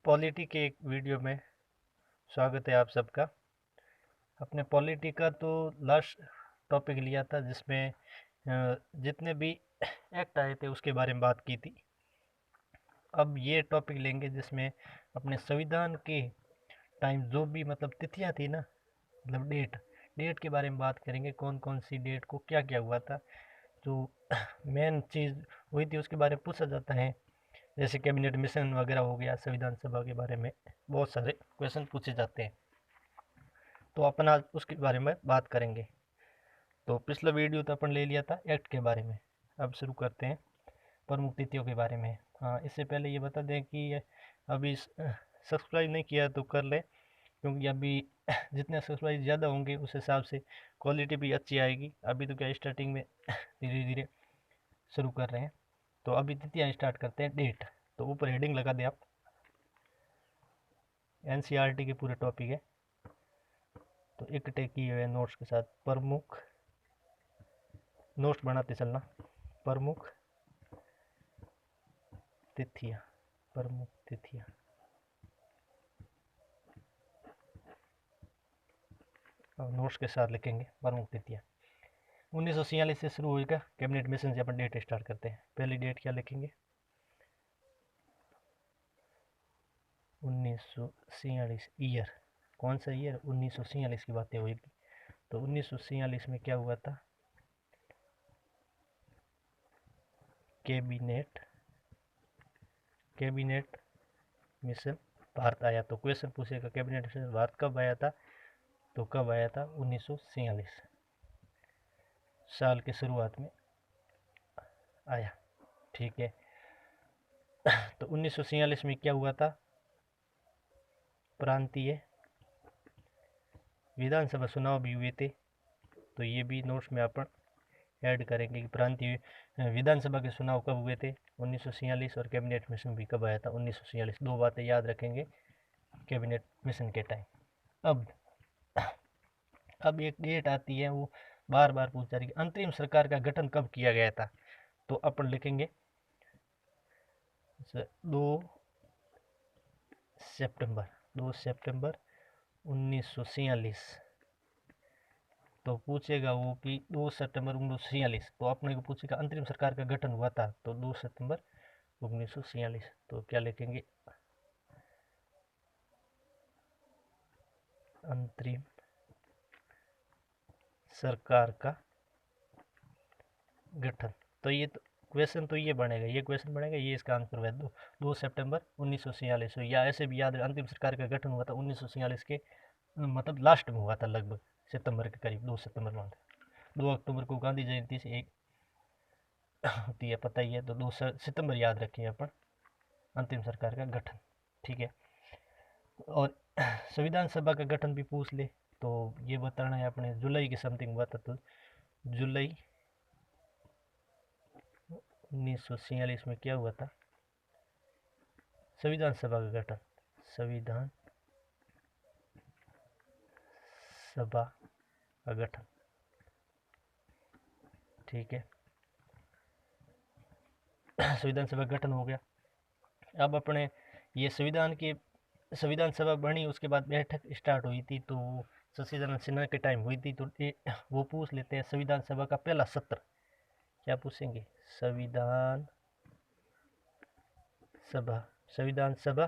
Polity के एक video में स्वागत है आप सबका। अपने पॉलिटी का तो लास्ट टॉपिक लिया था जिसमें जितने भी एक्ट आए थे उसके बारे में बात की थी। अब ये टॉपिक लेंगे जिसमें अपने संविधान के टाइम जो भी मतलब तिथियां थी ना, मतलब डेट के बारे में बात करेंगे। कौन कौन सी डेट को क्या क्या हुआ था, जो मेन चीज़ हुई थी उसके बारे में पूछा जाता है। जैसे कैबिनेट मिशन वगैरह हो गया, संविधान सभा के बारे में बहुत सारे क्वेश्चन पूछे जाते हैं, तो अपन आज उसके बारे में बात करेंगे। तो पिछला वीडियो तो अपन ले लिया था एक्ट के बारे में। अब शुरू करते हैं प्रमुख तिथियों के बारे में। हाँ, इससे पहले ये बता दें कि अभी सब्सक्राइब नहीं किया तो कर ले, क्योंकि अभी जितने सब्सक्राइब ज़्यादा होंगे उस हिसाब से क्वालिटी भी अच्छी आएगी। अभी तो क्या स्टार्टिंग में धीरे धीरे शुरू कर रहे हैं। तो अभी तिथियाँ स्टार्ट करते हैं। डेट तो ऊपर हेडिंग लगा दें आप, एनसीईआरटी के पूरे टॉपिक है, तो इकट्ठे किए हुए नोट्स के साथ प्रमुख नोट्स बनाते चलना। प्रमुख तिथियाँ, प्रमुख तिथियाँ। और नोट्स के साथ लिखेंगे प्रमुख तिथियाँ। 1946 से शुरू होगा कैबिनेट मिशन से अपन डेट स्टार्ट करते हैं। पहली डेट क्या लिखेंगे? 1946 ईयर। कौन सा ईयर? 1946 की बातें होगी। तो 1946 में क्या हुआ था? कैबिनेट मिशन भारत आया। तो क्वेश्चन पूछेगा कैबिनेट मिशन भारत कब आया था? तो कब आया था? 1946 साल की शुरुआत में आया। ठीक है। तो 1946 में क्या हुआ था? प्रांतीय विधानसभा चुनाव भी हुए थे। तो ये भी नोट्स में अपन ऐड करेंगे कि प्रांतीय विधानसभा के चुनाव कब हुए थे? 1946। और कैबिनेट मिशन भी कब आया था? 1946। दो बातें याद रखेंगे कैबिनेट मिशन के टाइम। अब एक डेट आती है, वो बार बार पूछ जा रही है, अंतरिम सरकार का गठन कब किया गया था? तो अपन लिखेंगे 2 सितंबर 1946। तो पूछेगा वो कि 2 सितंबर 1946, तो अपने को पूछेगा अंतरिम सरकार का गठन हुआ था, तो 2 सितंबर 1946। तो क्या लिखेंगे? अंतरिम सरकार का गठन। तो ये तो क्वेश्चन तो ये बनेगा, ये क्वेश्चन बनेगा, ये इसका आंसर हुआ 2 सितंबर 1946। या ऐसे भी याद, अंतिम सरकार का गठन हुआ था 1946 के मतलब लास्ट में हुआ था, लगभग सितंबर के करीब, 2 सितंबर में। 2 अक्टूबर को गांधी जयंती से एक होती है, पता ही है। तो 2 सितंबर याद रखिए अपन, अंतिम सरकार का गठन। ठीक है। और संविधान सभा का गठन भी पूछ ले तो ये बताना है अपने, जुलाई के समथिंग हुआ था। तो जुलाई 1946 में क्या हुआ था? संविधान सभा का गठन। संविधान सभा का गठन। ठीक है। संविधान सभा गठन हो गया। अब अपने ये संविधान सभा बनी, उसके बाद बैठक स्टार्ट हुई थी, तो शशिधरन सिन्हा के टाइम हुई थी। तो वो पूछ लेते हैं संविधान सभा का पहला सत्र। क्या पूछेंगे? संविधान सभा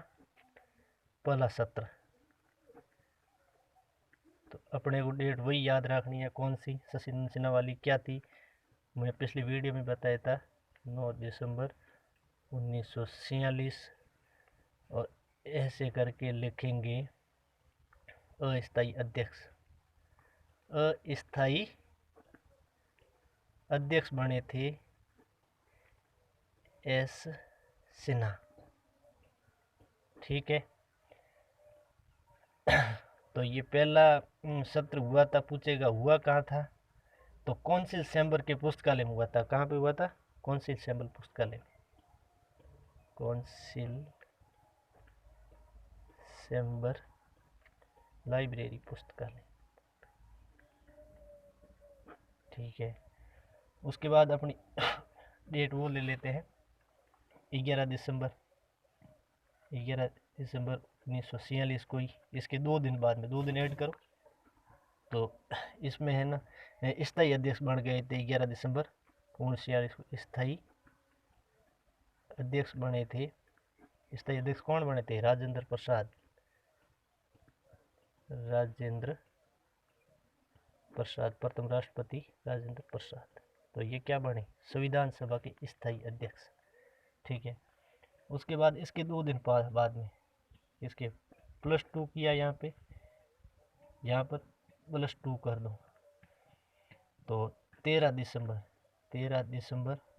पहला सत्र। तो अपने को डेट वही याद रखनी है, कौन सी शशिधरन सिन्हा वाली क्या थी, मैं पिछली वीडियो में बताया था, 9 दिसंबर 1946। और ऐसे करके लिखेंगे अस्थाई अध्यक्ष। अस्थाई अध्यक्ष बने थे एस सिन्हा। ठीक है। तो ये पहला सत्र हुआ था, पूछेगा हुआ कहाँ था? तो कौंसिल चैम्बर के पुस्तकालय में हुआ था। कहाँ पे हुआ था? कौंसिल चैम्बर पुस्तकालय में। कौंसिल चैम्बर लाइब्रेरी पुस्तकालय। ठीक है। उसके बाद अपनी डेट वो ले लेते हैं 11 दिसंबर दिसंबर 1946 को ही, इसके 2 दिन बाद में 2 दिन ऐड करो तो इसमें है ना स्थायी अध्यक्ष बन गए थे 11 दिसंबर 1946 को स्थायी अध्यक्ष बने थे। स्थायी अध्यक्ष कौन बने थे? राजेंद्र प्रसाद प्रथम राष्ट्रपति राजेंद्र प्रसाद। तो ये क्या बने? संविधान सभा के स्थायी अध्यक्ष। ठीक है। उसके बाद इसके 2 दिन बाद में इसके +2 किया, यहाँ पर +2 कर दो तो 13 दिसंबर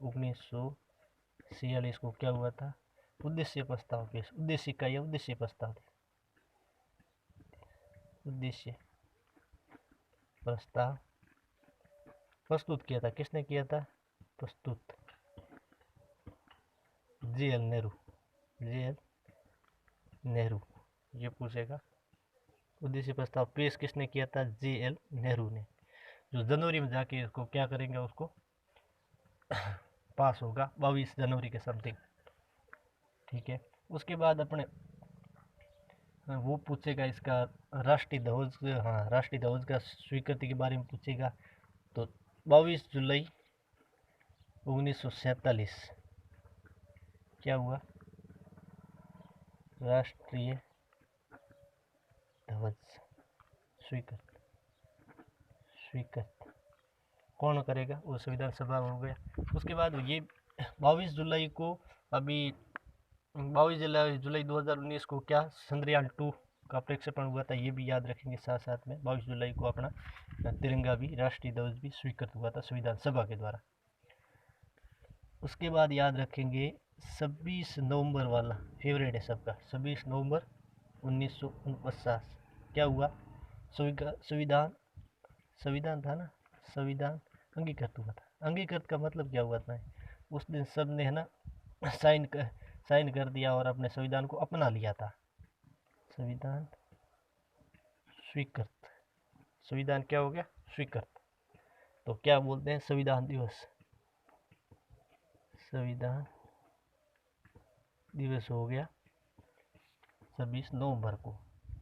1946 को क्या हुआ था? उद्देश्य प्रस्ताव पेश, उद्देश्य का या उद्देश्य प्रस्ताव, उद्देश्य प्रस्ताव प्रस्तुत किया था। किसने किया था? प्रस्तुत JL नेहरू। ये पूछेगा उद्देश्य प्रस्ताव पेश किसने किया था? JL नेहरू ने, जो जनवरी में जाके इसको क्या करेंगे, उसको पास होगा 22 जनवरी के समथिंग। ठीक है। उसके बाद अपने वो पूछेगा इसका राष्ट्रीय ध्वज, हाँ राष्ट्रीय ध्वज का स्वीकृति के बारे में पूछेगा। तो 22 जुलाई 1947 क्या हुआ? राष्ट्रीय ध्वज स्वीकृत कौन करेगा? वो संविधान सभा हो गया। उसके बाद ये 22 जुलाई को, अभी 22 जुलाई 2019 को क्या चंद्रयान 2 का प्रक्षेपण हुआ था, ये भी याद रखेंगे। साथ साथ में 22 जुलाई को अपना तिरंगा भी, राष्ट्रीय ध्वज भी स्वीकृत हुआ था संविधान सभा के द्वारा। उसके बाद याद रखेंगे 26 नवंबर वाला फेवरेट है सबका, 26 नवंबर 1949 क्या हुआ? संविधान था ना, संविधान अंगीकृत हुआ था। अंगीकृत का मतलब क्या हुआ था? उस दिन सब ने है ना साइन कर दिया और अपने संविधान को अपना लिया था। संविधान स्वीकृत, संविधान क्या हो गया? स्वीकृत। तो क्या बोलते हैं? संविधान दिवस, संविधान दिवस हो गया 26 नवंबर को।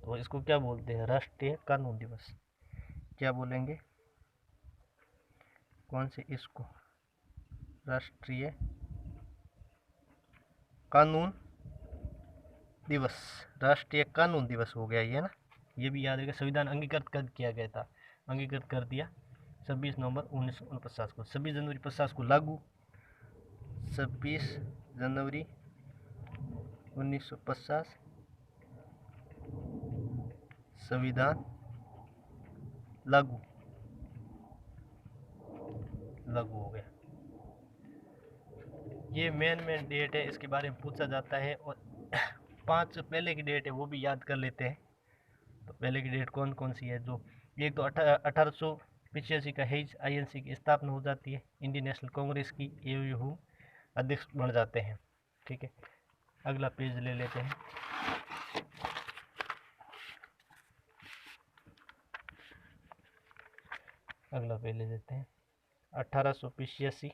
तो इसको क्या बोलते हैं? राष्ट्रीय कानून दिवस। क्या बोलेंगे? कौन से? इसको राष्ट्रीय कानून दिवस, राष्ट्रीय कानून दिवस हो गया ये ना। ये भी याद रखेगा। संविधान अंगीकृत कब किया गया था? अंगीकृत कर दिया 26 नवंबर 1949 को। 26 जनवरी 50 को लागू, 26 जनवरी 1950 संविधान लागू हो गया। ये मेन डेट है, इसके बारे में पूछा जाता है। और 5 पहले की डेट है वो भी याद कर लेते हैं। तो पहले की डेट कौन कौन सी है? जो एक तो 1885 का हेज INC की स्थापना हो जाती है, इंडियन नेशनल कांग्रेस की AU अध्यक्ष बन जाते हैं। ठीक है। अगला पेज ले लेते हैं। अगला पेज ले लेते हैं। 1885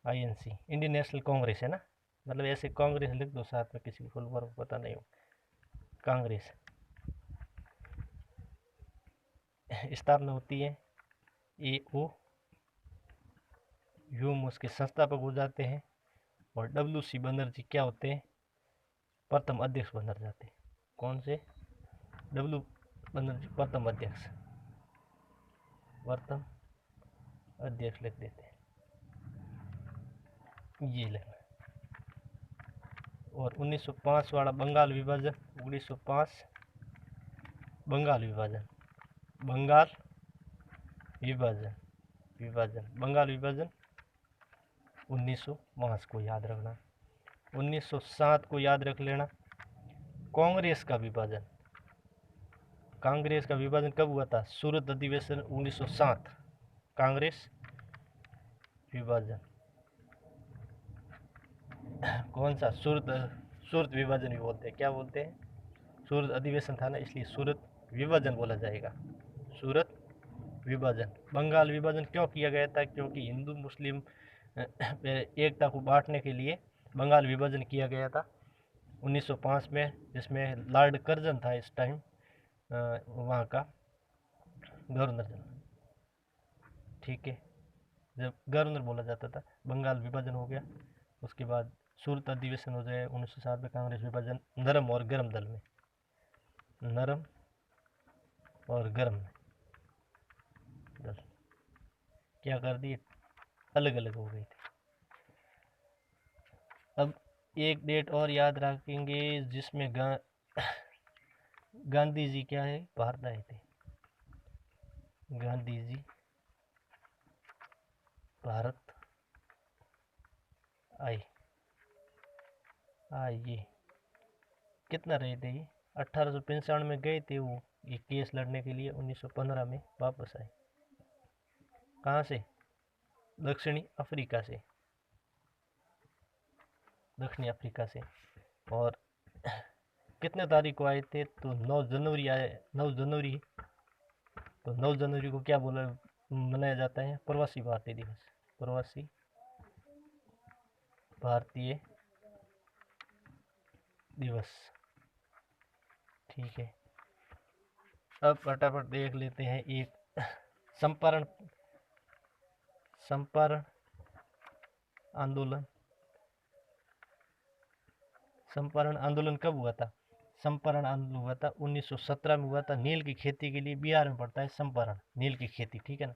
INC इंडियन नेशनल कांग्रेस है ना, मतलब ऐसे कांग्रेस लिख दो साथ में, किसी को फुल फॉर्म पता नहीं हो। कांग्रेस स्थापना होती है, AO उसके संस्थापक हो जाते हैं। और WC बनर्जी क्या होते हैं? प्रथम अध्यक्ष बन जाते हैं। कौन से? W बनर्जी प्रथम अध्यक्ष लिख देते हैं, ये लेना। और 1905 वाला बंगाल विभाजन, 1905 बंगाल विभाजन 1905 को याद रखना। 1907 को याद रख लेना। कांग्रेस का विभाजन कब हुआ था? सूरत अधिवेशन 1907। कांग्रेस विभाजन कौन सा? सूरत विभाजन भी बोलते हैं। क्या बोलते हैं? सूरत अधिवेशन था ना, इसलिए सूरत विभाजन बोला जाएगा। सूरत विभाजन। बंगाल विभाजन क्यों किया गया था? क्योंकि हिंदू मुस्लिम एकता को बांटने के लिए बंगाल विभाजन किया गया था 1905 में, जिसमें लॉर्ड कर्जन था इस टाइम वहाँ का गवर्नर जनरल। ठीक है, जब गवर्नर बोला जाता था। बंगाल विभाजन हो गया, उसके बाद सूरत अधिवेशन हो जाए 1907 में, कांग्रेस विभाजन नरम और गर्म दल में, नरम और गर्म दल क्या कर दिए, अलग अलग हो गए थे। अब एक डेट और याद रखेंगे जिसमें गांधी जी क्या है, भारत आए थे। गांधी जी भारत आए ये कितना रहे थे, ये 1895 में गए थे वो ये केस लड़ने के लिए, 1915 में वापस आए। कहाँ से, दक्षिणी अफ्रीका से, दक्षिणी अफ्रीका से। और कितने तारीख को आए थे, तो 9 जनवरी आए, 9 जनवरी। तो 9 जनवरी को क्या बोला मनाया जाता है, प्रवासी भारतीय दिवस, प्रवासी भारतीय दिवस। ठीक है, अब फटाफट देख लेते हैं एक चंपारण आंदोलन। चंपारण आंदोलन कब हुआ था, चंपारण आंदोलन हुआ था 1917 में हुआ था। नील की खेती के लिए बिहार में पड़ता है चंपारण, नील की खेती, ठीक है ना,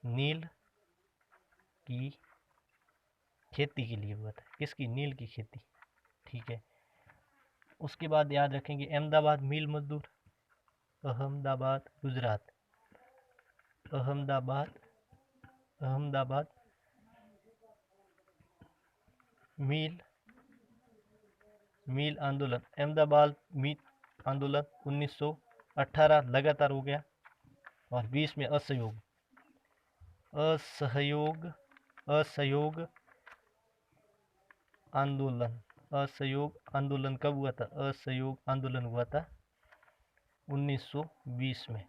नील की खेती के लिए हुआ था। किसकी, नील की खेती। ठीक है, उसके बाद याद रखेंगे अहमदाबाद मिल मजदूर, अहमदाबाद गुजरात, अहमदाबाद मिल आंदोलन, अहमदाबाद मिल आंदोलन 1918 लगातार हो गया। और 20 में असहयोग आंदोलन कब हुआ था, असहयोग आंदोलन हुआ था 1920 में।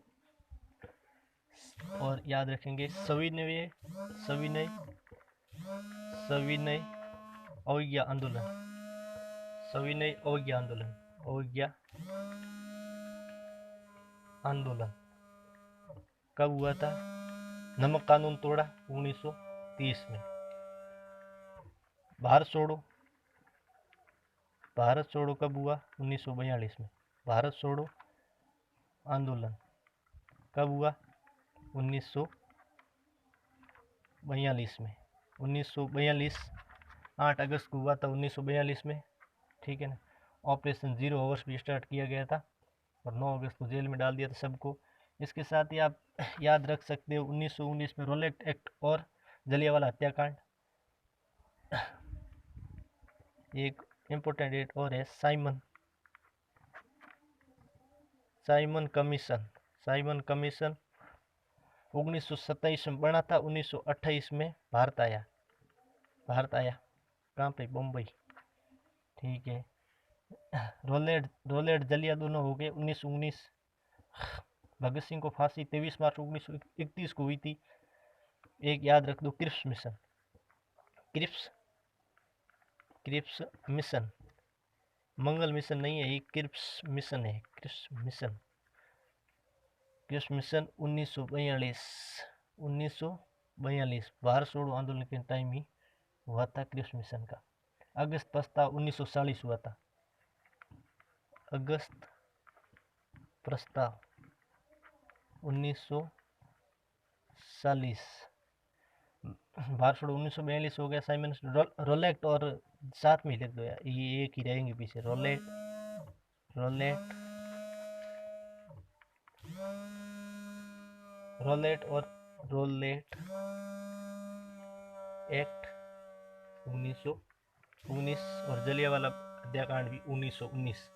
और याद रखेंगे सविनय अवज्ञा आंदोलन कब हुआ था, नमक कानून तोड़ा 1930 में। भारत छोड़ो कब हुआ, 1942 में। भारत छोड़ो आंदोलन कब हुआ, 1942 में। 8 अगस्त को हुआ था 1942 में, ठीक है ना। ऑपरेशन 0 आवर्स भी स्टार्ट किया गया था और 9 अगस्त को जेल में डाल दिया था सबको। इसके साथ ही आप याद रख सकते हो 1919 में रोलेट एक्ट और जलियांवाला हत्याकांड। एक इम्पोर्टेंट डेट और है साइमन कमीशन 1927 में बना था, 1928 में भारत आया कहाँ पे, बम्बई। ठीक है, रोलेट जलिया दोनों हो गए 1919। भगत सिंह को फांसी 23 मार्च 1931 को हुई थी। एक याद रख दो, क्रिप्स मिशन, मंगल मिशन नहीं है, ये क्रिप्स मिशन है। क्रिप्स मिशन 1942 भारत छोड़ो आंदोलन के टाइम ही हुआ था क्रिप्स मिशन का। अगस्त प्रस्ताव 1940 हुआ था, अगस्त प्रस्ताव 1940। भारत छोड़ो 1942 हो गया। साइमन रोलेट और साथ में लिख दो यार, ये एक ही रहेंगे पीछे, रोलेट और रोलेट एक्ट 1919 और जलियांवाला हत्याकांड भी 1919।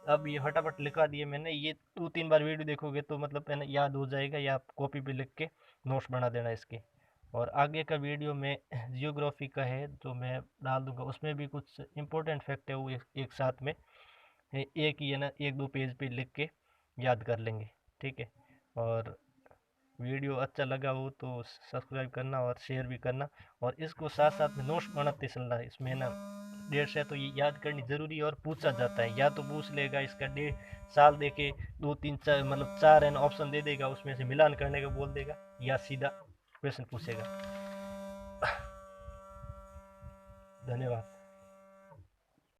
अब ये फटाफट लिखा दिए मैंने, ये 2-3 बार वीडियो देखोगे तो मतलब है ना याद हो जाएगा, या आप कॉपी पे लिख के नोट्स बना देना इसके। और आगे का वीडियो में जियोग्राफी का है जो मैं डाल दूंगा, उसमें भी कुछ इंपॉर्टेंट फैक्ट है वो एक साथ में एक ही है ना 1-2 पेज पे लिख के याद कर लेंगे, ठीक है। और वीडियो अच्छा लगा हो तो सब्सक्राइब करना और शेयर भी करना, और इसको साथ साथ में नोट्स बनाते चलना है। इसमें ना डेढ़ से तो ये याद करनी ज़रूरी है, और पूछा जाता है, या तो पूछ लेगा इसका डेढ़ साल दे के दो तीन चार मतलब चार है ना ऑप्शन दे देगा, उसमें से मिलान करने का बोल देगा, या सीधा क्वेश्चन पूछेगा। धन्यवाद।